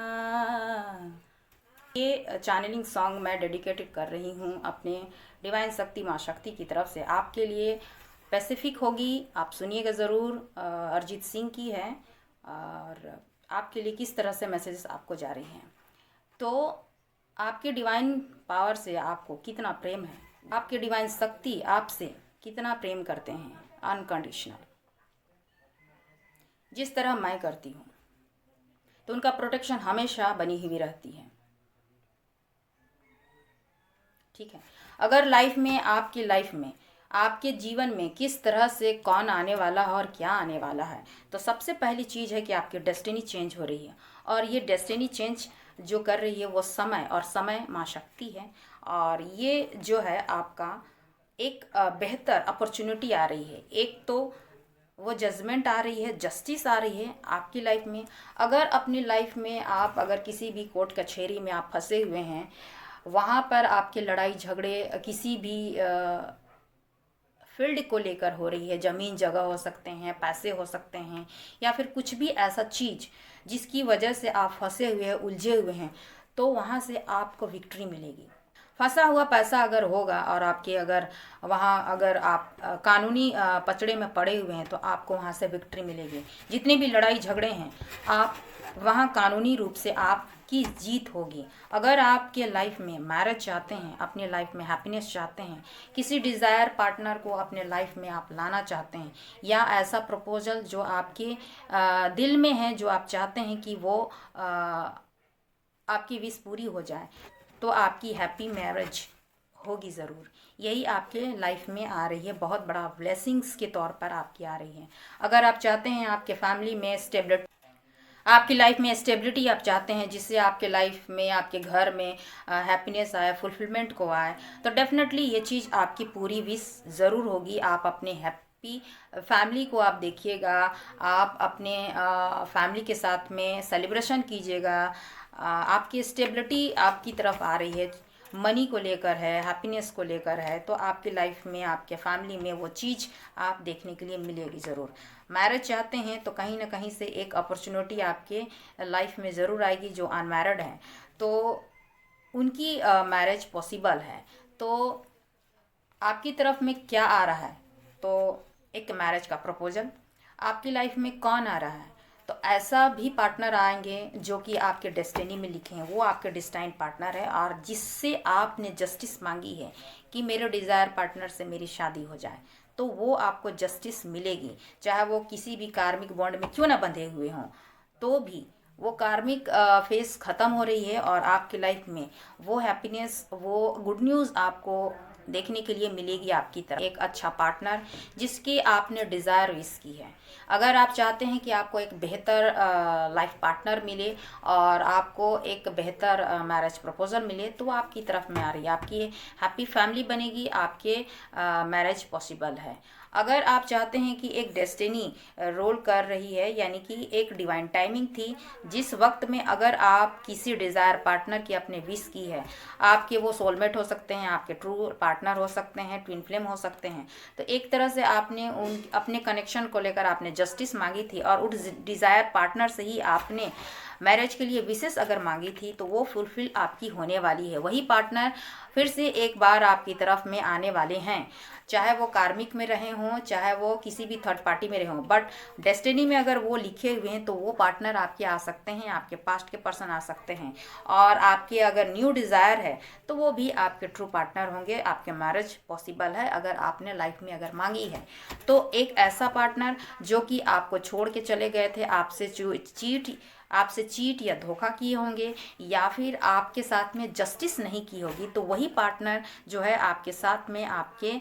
ये चैनलिंग सॉन्ग मैं डेडिकेटेड कर रही हूँ अपने डिवाइन शक्ति माँ शक्ति की तरफ से, आपके लिए स्पेसिफिक होगी, आप सुनिएगा ज़रूर। अरिजीत सिंह की है और आपके लिए किस तरह से मैसेजेस आपको जा रही हैं। तो आपके डिवाइन पावर से आपको कितना प्रेम है, आपके डिवाइन शक्ति आपसे कितना प्रेम करते हैं अनकंडीशनल, जिस तरह मैं करती हूँ, तो उनका प्रोटेक्शन हमेशा बनी हुई रहती है। ठीक है, अगर लाइफ में, आपकी लाइफ में, आपके जीवन में किस तरह से कौन आने वाला है और क्या आने वाला है, तो सबसे पहली चीज़ है कि आपकी डेस्टिनी चेंज हो रही है, और ये डेस्टिनी चेंज जो कर रही है वो समय, और समय माँ शक्ति है, और ये जो है आपका एक बेहतर अपॉर्चुनिटी आ रही है। एक तो वो जजमेंट आ रही है, जस्टिस आ रही है आपकी लाइफ में। अगर अपनी लाइफ में आप अगर किसी भी कोर्ट कचहरी में आप फंसे हुए हैं, वहाँ पर आपके लड़ाई झगड़े किसी भी फील्ड को लेकर हो रही है, ज़मीन जगह हो सकते हैं, पैसे हो सकते हैं, या फिर कुछ भी ऐसा चीज़ जिसकी वजह से आप फंसे हुए हैं, उलझे हुए हैं, तो वहाँ से आपको विक्ट्री मिलेगी। फंसा हुआ पैसा अगर होगा और आपके अगर वहाँ अगर आप कानूनी पचड़े में पड़े हुए हैं, तो आपको वहाँ से विक्ट्री मिलेगी। जितने भी लड़ाई झगड़े हैं, आप वहाँ कानूनी रूप से आपकी जीत होगी। अगर आपके लाइफ में मैरिज चाहते हैं, अपने लाइफ में हैप्पीनेस चाहते हैं, किसी डिज़ायर पार्टनर को अपने लाइफ में आप लाना चाहते हैं, या ऐसा प्रपोजल जो आपके दिल में है, जो आप चाहते हैं कि वो आपकी विश पूरी हो जाए, तो आपकी हैप्पी मैरिज होगी ज़रूर। यही आपके लाइफ में आ रही है, बहुत बड़ा ब्लेसिंग्स के तौर पर आपकी आ रही है। अगर आप चाहते हैं आपके फैमिली में स्टेबिलिटी, आपकी लाइफ में स्टेबिलिटी आप चाहते हैं, जिससे आपके लाइफ में, आपके घर में हैप्पीनेस आए, फुलफिलमेंट को आए, तो डेफिनेटली ये चीज़ आपकी पूरी विश ज़रूर होगी। आप अपने हैप्पी फैमिली को आप देखिएगा, आप अपने फैमिली के साथ में सेलिब्रेशन कीजिएगा। आपकी स्टेबिलिटी आपकी तरफ आ रही है, मनी को लेकर है, हैप्पीनेस को लेकर है, तो आपकी लाइफ में, आपके फैमिली में वो चीज़ आप देखने के लिए मिलेगी ज़रूर। मैरिज चाहते हैं तो कहीं ना कहीं से एक अपॉर्चुनिटी आपके लाइफ में ज़रूर आएगी। जो अनमैरिड हैं तो उनकी मैरिज पॉसिबल है। तो आपकी तरफ में क्या आ रहा है, तो एक मैरिज का प्रपोजल। आपकी लाइफ में कौन आ रहा है, तो ऐसा भी पार्टनर आएंगे जो कि आपके डेस्टिनी में लिखे हैं, वो आपके डिस्टाइन पार्टनर है, और जिससे आपने जस्टिस मांगी है कि मेरे डिज़ायर पार्टनर से मेरी शादी हो जाए, तो वो आपको जस्टिस मिलेगी। चाहे वो किसी भी कार्मिक बॉन्ड में क्यों ना बंधे हुए हों, तो भी वो कार्मिक फेस ख़त्म हो रही है, और आपकी लाइफ में वो हैप्पीनेस, वो गुड न्यूज़ आपको देखने के लिए मिलेगी आपकी तरफ एक अच्छा पार्टनर जिसकी आपने डिज़ायर विश की है। अगर आप चाहते हैं कि आपको एक बेहतर लाइफ पार्टनर मिले और आपको एक बेहतर मैरिज प्रपोजल मिले, तो वो आपकी तरफ में आ रही है, आपकी हैप्पी फैमिली बनेगी, आपके मैरिज पॉसिबल है। अगर आप चाहते हैं कि एक डेस्टिनी रोल कर रही है, यानी कि एक डिवाइन टाइमिंग थी जिस वक्त में अगर आप किसी डिज़ायर पार्टनर की अपने विश की है, आपके वो सोलमेट हो सकते हैं, आपके ट्रू पार्टनर हो सकते हैं, ट्विन फ्लेम हो सकते हैं, तो एक तरह से आपने उन अपने कनेक्शन को लेकर आपने जस्टिस मांगी थी और उस डिज़ायर पार्टनर से ही आपने मैरिज के लिए विशेष अगर मांगी थी, तो वो फुलफिल आपकी होने वाली है। वही पार्टनर फिर से एक बार आपकी तरफ में आने वाले हैं, चाहे वो कार्मिक में रहे हों, चाहे वो किसी भी थर्ड पार्टी में रहे हों, बट डेस्टिनी में अगर वो लिखे हुए हैं तो वो पार्टनर आपके आ सकते हैं, आपके पास्ट के पर्सन आ सकते हैं। और आपके अगर न्यू डिज़ायर है तो वो भी आपके ट्रू पार्टनर होंगे, आपके मैरिज पॉसिबल है अगर आपने लाइफ में अगर मांगी है। तो एक ऐसा पार्टनर जो कि आपको छोड़ के चले गए थे, आपसे चीट या धोखा किए होंगे, या फिर आपके साथ में जस्टिस नहीं की होगी, तो वही पार्टनर जो है आपके साथ में, आपके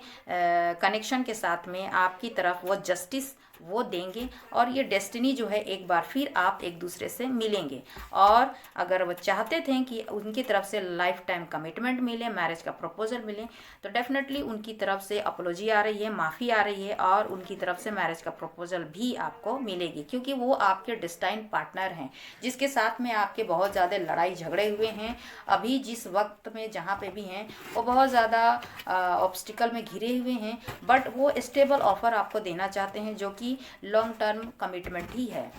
कनेक्शन के साथ में आपकी तरफ वो जस्टिस वो देंगे और ये डेस्टिनी जो है एक बार फिर आप एक दूसरे से मिलेंगे। और अगर वो चाहते थे कि उनकी तरफ से लाइफ टाइम कमिटमेंट मिले, मैरिज का प्रपोजल मिले, तो डेफिनेटली उनकी तरफ से अपोलॉजी आ रही है, माफ़ी आ रही है और उनकी तरफ से मैरिज का प्रपोजल भी आपको मिलेगी, क्योंकि वो आपके डिस्टाइन पार्टनर हैं जिसके साथ में आपके बहुत ज़्यादा लड़ाई झगड़े हुए हैं। अभी जिस वक्त में जहाँ पे भी हैं वो बहुत ज़्यादा ऑब्स्टिकल में घिरे हुए हैं, बट वो स्टेबल ऑफर आपको देना चाहते हैं जो कि लॉन्ग टर्म कमिटमेंट ही है।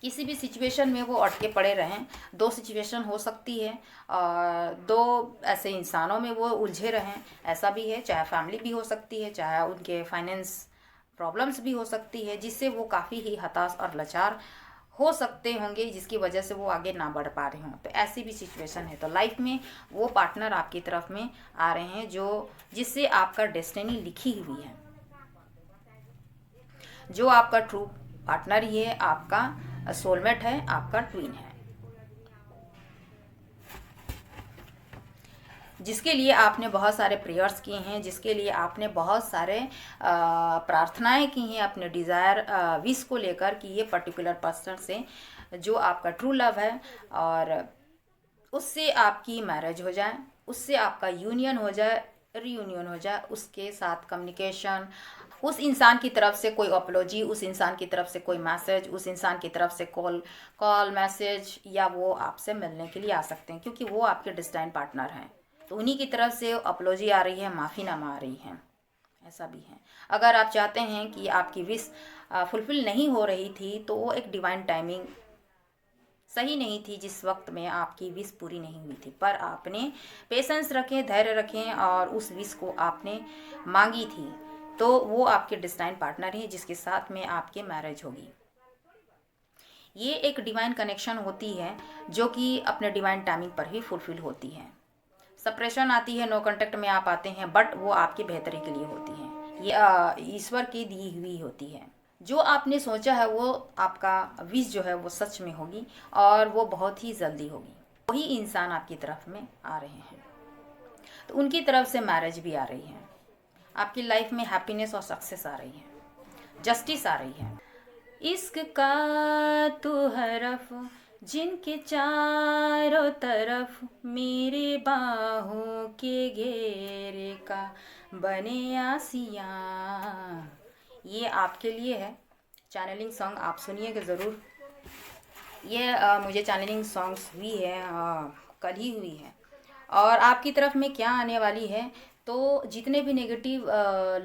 किसी भी सिचुएशन में वो अटके पड़े रहें, दो सिचुएशन हो सकती है और दो ऐसे इंसानों में वो उलझे रहें, ऐसा भी है। चाहे फैमिली भी हो सकती है, चाहे उनके फाइनेंस प्रॉब्लम्स भी हो सकती है, जिससे वो काफ़ी ही हताश और लाचार हो सकते होंगे, जिसकी वजह से वो आगे ना बढ़ पा रहे हों। तो ऐसी भी सिचुएशन है, तो लाइफ में वो पार्टनर आपकी तरफ में आ रहे हैं जो जिससे आपका डेस्टिनी लिखी हुई है, जो आपका ट्रू पार्टनर ही है, आपका सोलमेट है, आपका ट्विन है, जिसके लिए आपने बहुत सारे प्रेयर्स किए हैं, जिसके लिए आपने बहुत सारे प्रार्थनाएं की हैं अपने डिज़ायर विश को लेकर कि ये पर्टिकुलर पर्सन से जो आपका ट्रू लव है और उससे आपकी मैरिज हो जाए, उससे आपका यूनियन हो जाए, रीयूनियन हो जाए, उसके साथ कम्युनिकेशन, उस इंसान की तरफ से कोई अपॉलॉजी, उस इंसान की तरफ से कोई मैसेज, उस इंसान की तरफ से कॉल मैसेज, या वो आपसे मिलने के लिए आ सकते हैं क्योंकि वो आपके डिस्टाइन पार्टनर हैं। तो उन्हीं की तरफ से अपॉलॉजी आ रही है, माफ़ीनामा आ रही है, ऐसा भी है। अगर आप चाहते हैं कि आपकी विश फुलफिल नहीं हो रही थी, तो वो एक डिवाइन टाइमिंग सही नहीं थी जिस वक्त में आपकी विश पूरी नहीं हुई थी, पर आपने पेशेंस रखें, धैर्य रखें और उस विश को आपने मांगी थी, तो वो आपके डिस्टाइन पार्टनर ही जिसके साथ में आपके मैरिज होगी। ये एक डिवाइन कनेक्शन होती है जो कि अपने डिवाइन टाइमिंग पर ही फुलफिल होती है। सेपरेशन आती है, नो कांटेक्ट में आप आते हैं, बट वो आपकी बेहतरी के लिए होती है, ये ईश्वर की दी हुई होती है। जो आपने सोचा है वो आपका विश जो है वो सच में होगी और वो बहुत ही जल्दी होगी। वही इंसान आपकी तरफ में आ रहे हैं, तो उनकी तरफ से मैरिज भी आ रही है, आपकी लाइफ में हैप्पीनेस और सक्सेस आ रही है, जस्टिस आ रही है। इश्क का तू हरफ जिनके चारों तरफ मेरे बाहों के घेरे का बने आसियाँ, ये आपके लिए है चैनलिंग सॉन्ग, आप सुनिएगा ज़रूर। ये मुझे चैनलिंग सॉन्ग्स हुई है, कल ही हुई है, और आपकी तरफ में क्या आने वाली है, तो जितने भी नेगेटिव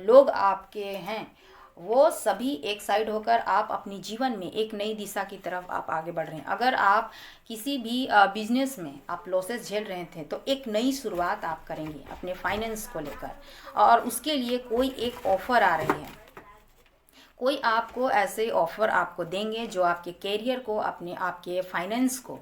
लोग आपके हैं वो सभी एक साइड होकर आप अपनी जीवन में एक नई दिशा की तरफ आप आगे बढ़ रहे हैं। अगर आप किसी भी बिजनेस में आप लॉसेस झेल रहे थे, तो एक नई शुरुआत आप करेंगे अपने फाइनेंस को लेकर, और उसके लिए कोई एक ऑफ़र आ रही है, कोई आपको ऐसे ऑफ़र आपको देंगे जो आपके कैरियर को, अपने आपके फाइनेंस को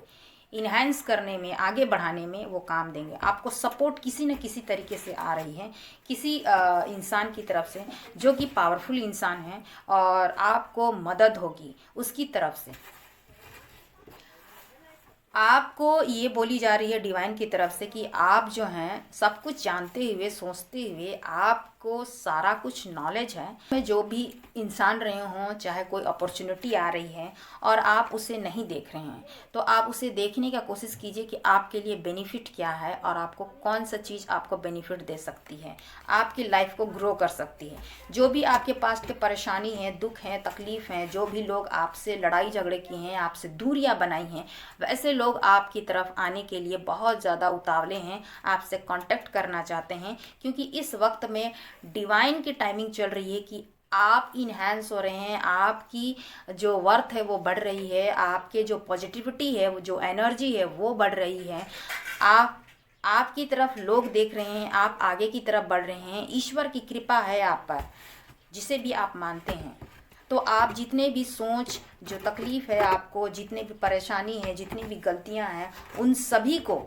इन्हेंस करने में, आगे बढ़ाने में वो काम देंगे। आपको सपोर्ट किसी न किसी तरीके से आ रही है, किसी इंसान की तरफ से जो कि पावरफुल इंसान है, और आपको मदद होगी उसकी तरफ से। आपको ये बोली जा रही है डिवाइन की तरफ से कि आप जो हैं सब कुछ जानते हुए सोचते हुए आपको सारा कुछ नॉलेज है। में जो भी इंसान रहे हों, चाहे कोई अपॉर्चुनिटी आ रही है और आप उसे नहीं देख रहे हैं, तो आप उसे देखने का कोशिश कीजिए कि आपके लिए बेनिफिट क्या है और आपको कौन सा चीज़ आपको बेनिफिट दे सकती है, आपकी लाइफ को ग्रो कर सकती है। जो भी आपके पास के परेशानी है, दुख है, तकलीफ़ हैं, जो भी लोग आपसे लड़ाई झगड़े किए हैं, आपसे दूरियां बनाई हैं, वैसे लोग आपकी तरफ आने के लिए बहुत ज़्यादा उतावले हैं, आपसे कांटेक्ट करना चाहते हैं, क्योंकि इस वक्त में डिवाइन की टाइमिंग चल रही है कि आप इनहेंस हो रहे हैं, आपकी जो वर्थ है वो बढ़ रही है, आपके जो पॉजिटिविटी है, वो जो एनर्जी है वो बढ़ रही है। आपकी तरफ लोग देख रहे हैं, आप आगे की तरफ बढ़ रहे हैं, ईश्वर की कृपा है आप पर, जिसे भी आप मानते हैं। तो आप जितने भी सोच, जो तकलीफ़ है आपको, जितने भी परेशानी है, जितनी भी गलतियां हैं, उन सभी को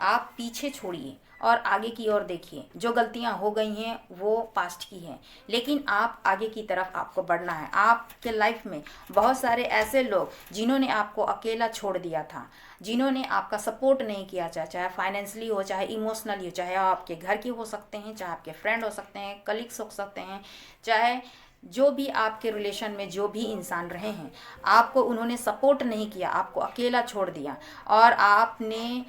आप पीछे छोड़िए और आगे की ओर देखिए। जो गलतियां हो गई हैं वो पास्ट की हैं, लेकिन आप आगे की तरफ आपको बढ़ना है। आपके लाइफ में बहुत सारे ऐसे लोग जिन्होंने आपको अकेला छोड़ दिया था, जिन्होंने आपका सपोर्ट नहीं किया, चाहे फाइनेंशियली हो, चाहे इमोशनली हो, चाहे आपके घर के हो सकते हैं, चाहे आपके फ्रेंड हो सकते हैं, कलीग्स हो सकते हैं, चाहे जो भी आपके रिलेशन में जो भी इंसान रहे हैं, आपको उन्होंने सपोर्ट नहीं किया, आपको अकेला छोड़ दिया और आपने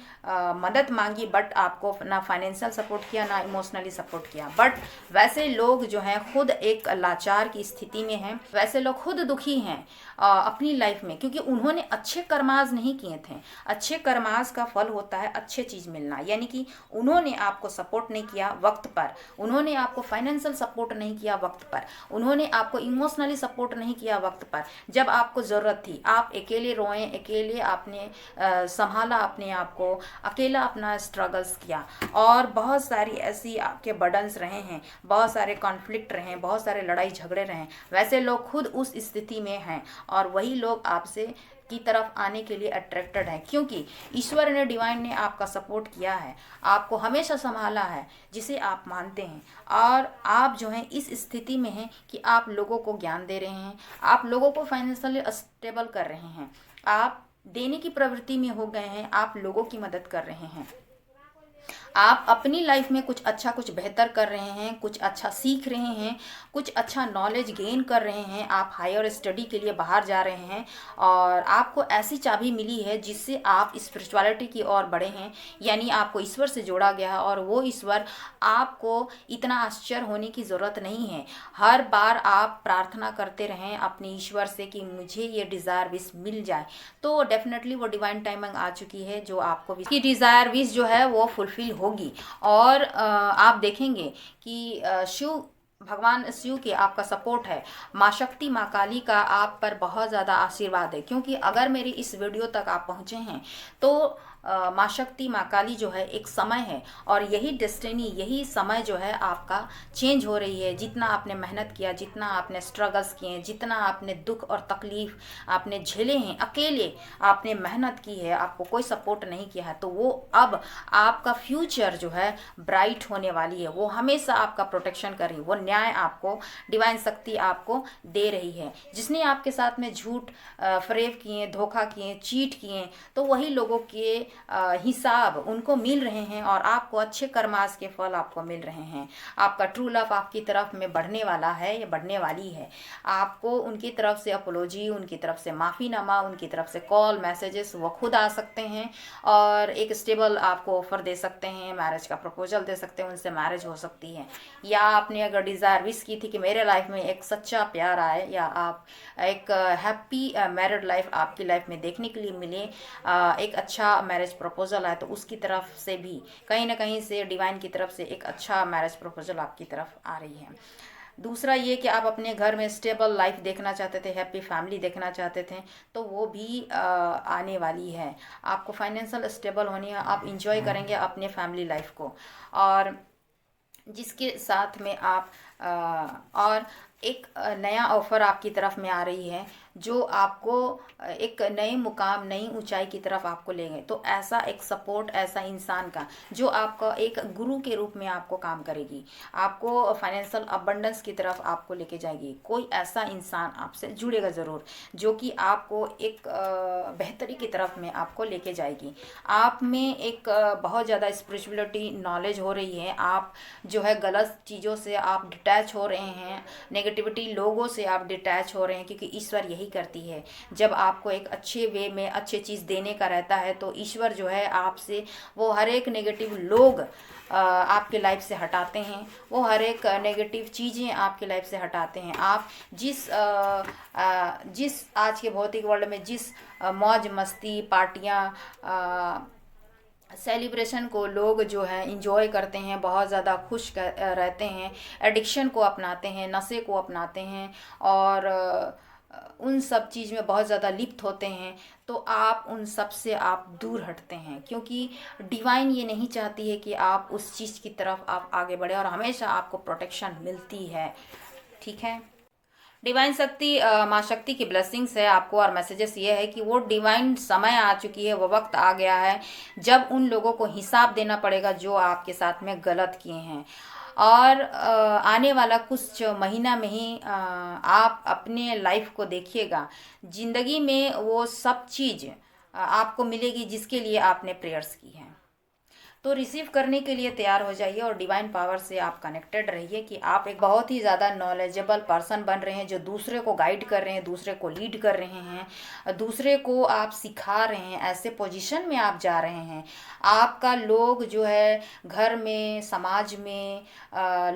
मदद मांगी, बट आपको ना फाइनेंशियल सपोर्ट किया, ना इमोशनली सपोर्ट किया। बट वैसे लोग जो हैं खुद एक लाचार की स्थिति में हैं, वैसे लोग खुद दुखी हैं अपनी लाइफ में, क्योंकि उन्होंने अच्छे कर्माज नहीं किए थे। अच्छे कर्माज का फल होता है अच्छे चीज़ मिलना, यानी कि उन्होंने आपको सपोर्ट नहीं किया वक्त पर, उन्होंने आपको फाइनेंशियल सपोर्ट नहीं किया वक्त पर, उन्होंने आपको इमोशनली सपोर्ट नहीं किया वक्त पर, जब आपको ज़रूरत थी। आप अकेले रोए, अकेले आपने संभाला अपने आप को, अकेला अपना स्ट्रगल्स किया, और बहुत सारी ऐसी आपके बर्डन्स रहे हैं, बहुत सारे कॉन्फ्लिक्ट रहे हैं, बहुत सारे लड़ाई झगड़े रहे हैं। वैसे लोग खुद उस स्थिति में हैं और वही लोग आपसे की तरफ आने के लिए अट्रैक्टेड है, क्योंकि ईश्वर ने, डिवाइन ने आपका सपोर्ट किया है, आपको हमेशा संभाला है, जिसे आप मानते हैं। और आप जो हैं इस स्थिति में हैं कि आप लोगों को ज्ञान दे रहे हैं, आप लोगों को फाइनेंशियली स्टेबल कर रहे हैं, आप देने की प्रवृत्ति में हो गए हैं, आप लोगों की मदद कर रहे हैं, आप अपनी लाइफ में कुछ अच्छा, कुछ बेहतर कर रहे हैं, कुछ अच्छा सीख रहे हैं, कुछ अच्छा नॉलेज गेन कर रहे हैं, आप हायर स्टडी के लिए बाहर जा रहे हैं और आपको ऐसी चाबी मिली है जिससे आप स्पिरिचुअलिटी की ओर बढ़े हैं, यानी आपको ईश्वर से जोड़ा गया है। और वो ईश्वर, आपको इतना आश्चर्य होने की ज़रूरत नहीं है। हर बार आप प्रार्थना करते रहें अपने ईश्वर से कि मुझे ये डिज़ायर विश मिल जाए, तो डेफिनेटली वो डिवाइन टाइमिंग आ चुकी है जो आपको की डिज़ायर विश जो है वो फुलफिल होगी। और आप देखेंगे कि शिव भगवान शिव की आपका सपोर्ट है, माँ शक्ति, माँ काली का आप पर बहुत ज़्यादा आशीर्वाद है, क्योंकि अगर मेरी इस वीडियो तक आप पहुँचे हैं तो माँ शक्ति, माँ काली जो है एक समय है, और यही डेस्टिनी, यही समय जो है आपका चेंज हो रही है। जितना आपने मेहनत किया, जितना आपने स्ट्रगल्स किए, जितना आपने दुख और तकलीफ आपने झेले हैं, अकेले आपने मेहनत की है, आपको कोई सपोर्ट नहीं किया है, तो वो अब आपका फ्यूचर जो है ब्राइट होने वाली है। वो हमेशा आपका प्रोटेक्शन कर रही है, वो न्याय आपको, डिवाइन शक्ति आपको दे रही है। जिसने आपके साथ में झूठ फरेब किए, धोखा किए, चीट किए, तो वही लोगों के हिसाब उनको मिल रहे हैं और आपको अच्छे कर्मास के फल आपको मिल रहे हैं। आपका ट्रू लव आपकी तरफ में बढ़ने वाला है या बढ़ने वाली है। आपको उनकी तरफ से अपोलॉजी, उनकी तरफ से माफ़ीनामा, उनकी तरफ से कॉल, मैसेजेस वो खुद आ सकते हैं और एक स्टेबल आपको ऑफर दे सकते हैं, मैरिज का प्रपोजल दे सकते हैं, उनसे मैरिज हो सकती है। या आपने अगर डिज़ायर विश की थी कि मेरे लाइफ में एक सच्चा प्यार आए, या आप एक हैप्पी मैरिड लाइफ आपकी लाइफ में देखने के लिए मिले, एक अच्छा मैरिज प्रपोजल आए, तो उसकी तरफ से भी कहीं ना कहीं से डिवाइन की तरफ से एक अच्छा मैरिज प्रपोजल आपकी तरफ आ रही है। दूसरा ये कि आप अपने घर में स्टेबल लाइफ देखना चाहते थे, हैप्पी फैमिली देखना चाहते थे, तो वो भी आने वाली है। आपको फाइनेंशियल स्टेबल होनी है, आप इंजॉय करेंगे अपने फैमिली लाइफ को, और जिसके साथ में आप और एक नया ऑफ़र आपकी तरफ में आ रही है जो आपको एक नए मुकाम, नई ऊंचाई की तरफ आपको ले गए। तो ऐसा एक सपोर्ट, ऐसा इंसान का जो आपका एक गुरु के रूप में आपको काम करेगी, आपको फाइनेंशियल अबंडेंस की तरफ आपको लेके जाएगी। कोई ऐसा इंसान आपसे जुड़ेगा ज़रूर जो कि आपको एक बेहतरी की तरफ में आपको लेके जाएगी। आप में एक बहुत ज़्यादा स्पिरिचुअलिटी नॉलेज हो रही है। आप जो है गलत चीज़ों से आप डिटैच हो रहे हैं, नेगेटिविटी लोगों से आप डिटैच हो रहे हैं, क्योंकि ईश्वर यही करती है। जब आपको एक अच्छे वे में अच्छे चीज़ देने का रहता है तो ईश्वर जो है आपसे वो हर एक नेगेटिव लोग आपके लाइफ से हटाते हैं, वो हर एक नेगेटिव चीज़ें आपके लाइफ से हटाते हैं। आप जिस आज के भौतिक वर्ल्ड में जिस मौज मस्ती पार्टियाँ सेलिब्रेशन को लोग जो है इंजॉय करते हैं, बहुत ज़्यादा खुश रहते हैं, एडिक्शन को अपनाते हैं, नशे को अपनाते हैं और उन सब चीज़ में बहुत ज़्यादा लिप्त होते हैं, तो आप उन सब से आप दूर हटते हैं, क्योंकि डिवाइन ये नहीं चाहती है कि आप उस चीज़ की तरफ आप आगे बढ़े, और हमेशा आपको प्रोटेक्शन मिलती है। ठीक है, डिवाइन शक्ति माँ शक्ति की ब्लेसिंग्स है आपको, और मैसेजेस ये है कि वो डिवाइन समय आ चुकी है, वो वक्त आ गया है जब उन लोगों को हिसाब देना पड़ेगा जो आपके साथ में गलत किए हैं। और आने वाला कुछ महीना में ही आप अपने लाइफ को देखिएगा, ज़िंदगी में वो सब चीज़ आपको मिलेगी जिसके लिए आपने प्रेयर्स की हैं। तो रिसीव करने के लिए तैयार हो जाइए और डिवाइन पावर से आप कनेक्टेड रहिए कि आप एक बहुत ही ज़्यादा नॉलेजेबल पर्सन बन रहे हैं, जो दूसरे को गाइड कर रहे हैं, दूसरे को लीड कर रहे हैं, दूसरे को आप सिखा रहे हैं। ऐसे पोजीशन में आप जा रहे हैं, आपका लोग जो है घर में, समाज में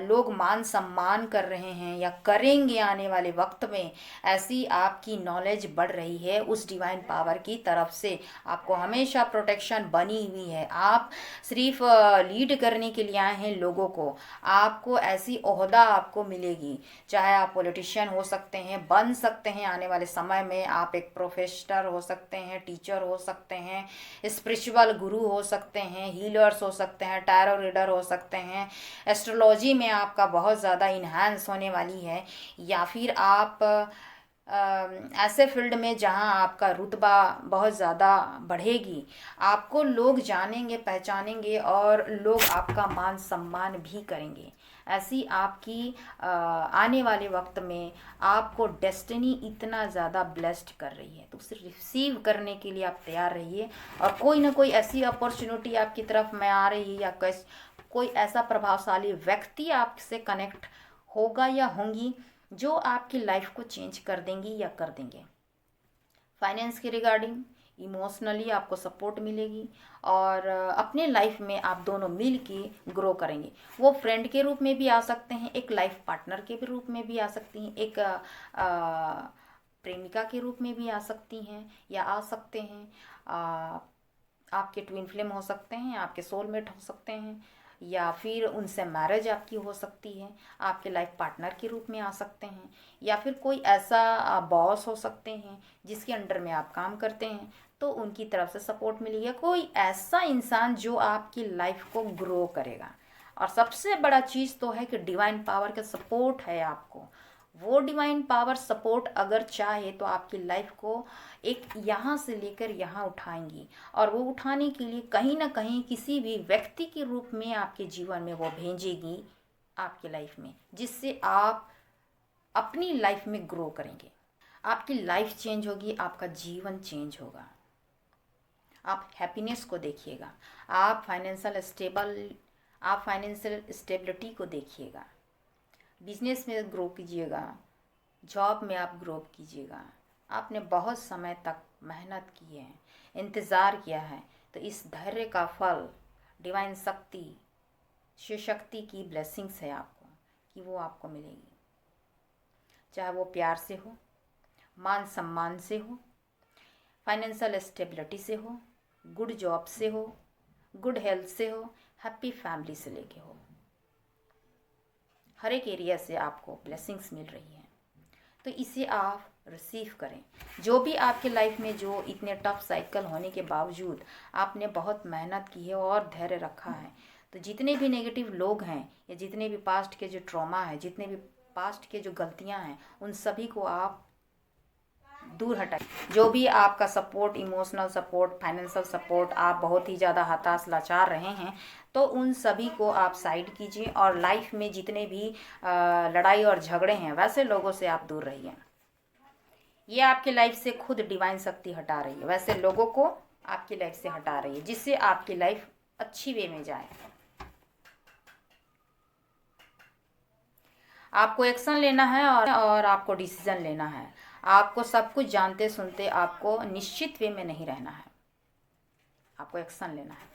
लोग मान सम्मान कर रहे हैं या करेंगे आने वाले वक्त में। ऐसी आपकी नॉलेज बढ़ रही है उस डिवाइन पावर की तरफ से। आपको हमेशा प्रोटेक्शन बनी हुई है। आप सिर्फ लीड करने के लिए आए हैं लोगों को। आपको ऐसी ओहदा आपको मिलेगी, चाहे आप पॉलिटिशियन हो सकते हैं, बन सकते हैं आने वाले समय में, आप एक प्रोफेसर हो सकते हैं, टीचर हो सकते हैं, स्पिरिचुअल गुरु हो सकते हैं, हीलर्स हो सकते हैं, टैरो रीडर हो सकते हैं, एस्ट्रोलॉजी में आपका बहुत ज़्यादा इन्हांस होने वाली है, या फिर आप ऐसे फील्ड में जहां आपका रुतबा बहुत ज़्यादा बढ़ेगी, आपको लोग जानेंगे, पहचानेंगे और लोग आपका मान सम्मान भी करेंगे। ऐसी आपकी आने वाले वक्त में आपको डेस्टिनी इतना ज़्यादा ब्लेस्ड कर रही है, तो उसे रिसीव करने के लिए आप तैयार रहिए। और कोई ना कोई ऐसी अपॉर्चुनिटी आपकी तरफ में आ रही है, या कोई ऐसा प्रभावशाली व्यक्ति आपसे कनेक्ट होगा या होंगी जो आपकी लाइफ को चेंज कर देंगी या कर देंगे। फाइनेंस के रिगार्डिंग इमोशनली आपको सपोर्ट मिलेगी, और अपने लाइफ में आप दोनों मिल के ग्रो करेंगे। वो फ्रेंड के रूप में भी आ सकते हैं, एक लाइफ पार्टनर के भी रूप में भी आ सकती हैं, एक प्रेमिका के रूप में भी आ सकती हैं या आ सकते हैं। आपके ट्विन फ्लेम हो सकते हैं, आपके सोलमेट हो सकते हैं, या फिर उनसे मैरिज आपकी हो सकती है, आपके लाइफ पार्टनर के रूप में आ सकते हैं, या फिर कोई ऐसा बॉस हो सकते हैं जिसके अंडर में आप काम करते हैं, तो उनकी तरफ से सपोर्ट मिलेगी। कोई ऐसा इंसान जो आपकी लाइफ को ग्रो करेगा। और सबसे बड़ा चीज़ तो है कि डिवाइन पावर का सपोर्ट है आपको। वो डिवाइन पावर सपोर्ट अगर चाहे तो आपकी लाइफ को एक यहाँ से लेकर यहाँ उठाएंगी, और वो उठाने के लिए कहीं ना कहीं किसी भी व्यक्ति के रूप में आपके जीवन में वो भेजेगी आपकी लाइफ में, जिससे आप अपनी लाइफ में ग्रो करेंगे। आपकी लाइफ चेंज होगी, आपका जीवन चेंज होगा। आप हैप्पीनेस को देखिएगा, आप फाइनेंशियल स्टेबिलिटी को देखिएगा, बिजनेस में ग्रो कीजिएगा, जॉब में आप ग्रो कीजिएगा। आपने बहुत समय तक मेहनत की है, इंतज़ार किया है, तो इस धैर्य का फल डिवाइन शक्ति, शिव शक्ति की ब्लेसिंग्स है आपको, कि वो आपको मिलेगी। चाहे वो प्यार से हो, मान सम्मान से हो, फाइनेंशियल स्टेबिलिटी से हो, गुड जॉब से हो, गुड हेल्थ से हो, हैप्पी फैमिली से लेके हो, हर एक एरिया से आपको ब्लेसिंग्स मिल रही हैं। तो इसे आप रिसीव करें। जो भी आपके लाइफ में जो इतने टफ साइकिल होने के बावजूद आपने बहुत मेहनत की है और धैर्य रखा है, तो जितने भी नेगेटिव लोग हैं, या जितने भी पास्ट के जो ट्रॉमा है, जितने भी पास्ट के जो गलतियां हैं उन सभी को आप दूर हटाइए। जो भी आपका support, emotional support, financial support, आप बहुत ही ज़्यादा हताश लाचार रहे हैं तो उन सभी को आप साइड कीजिए और लाइफ में जितने भी लड़ाई और झगड़े हैं वैसे लोगों से आप दूर रहिए। ये आपकी लाइफ से खुद डिवाइन शक्ति हटा रही है, वैसे लोगों को आपकी लाइफ से हटा रही है जिससे आपकी लाइफ अच्छी वे में जाए। आपको एक्शन लेना है और आपको डिसीजन लेना है। आपको सब कुछ जानते सुनते आपको निश्चित वे में नहीं रहना है, आपको एक्शन लेना है।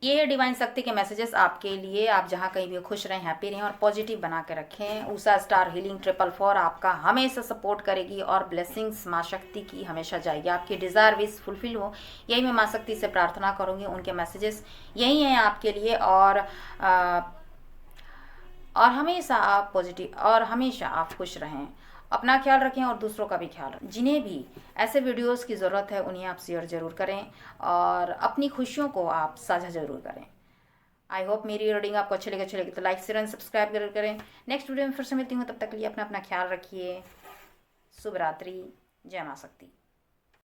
ये है डिवाइन शक्ति के मैसेजेस आपके लिए। आप जहाँ कहीं भी खुश रहें, हैप्पी रहें और पॉजिटिव बना के रखें। उषा स्टार हीलिंग 444 आपका हमेशा सपोर्ट करेगी और ब्लेसिंग्स माँ शक्ति की हमेशा जाएगी। आपकी डिज़ायर विश फुलफिल हो, यही मैं माँ शक्ति से प्रार्थना करूँगी। उनके मैसेजेस यही हैं आपके लिए। और हमेशा आप पॉजिटिव और हमेशा आप खुश रहें, अपना ख्याल रखें और दूसरों का भी ख्याल रखें। जिन्हें भी ऐसे वीडियोस की ज़रूरत है उन्हें आप शेयर ज़रूर करें और अपनी खुशियों को आप साझा ज़रूर करें। आई होप मेरी रीडिंग आपको अच्छी लगी तो लाइक शेयर एंड सब्सक्राइब जरूर करें। नेक्स्ट वीडियो में फिर से मिलती हूँ, तब तक के लिए अपना ख्याल रखिए। शुभ रात्रि, जय माँ शक्ति।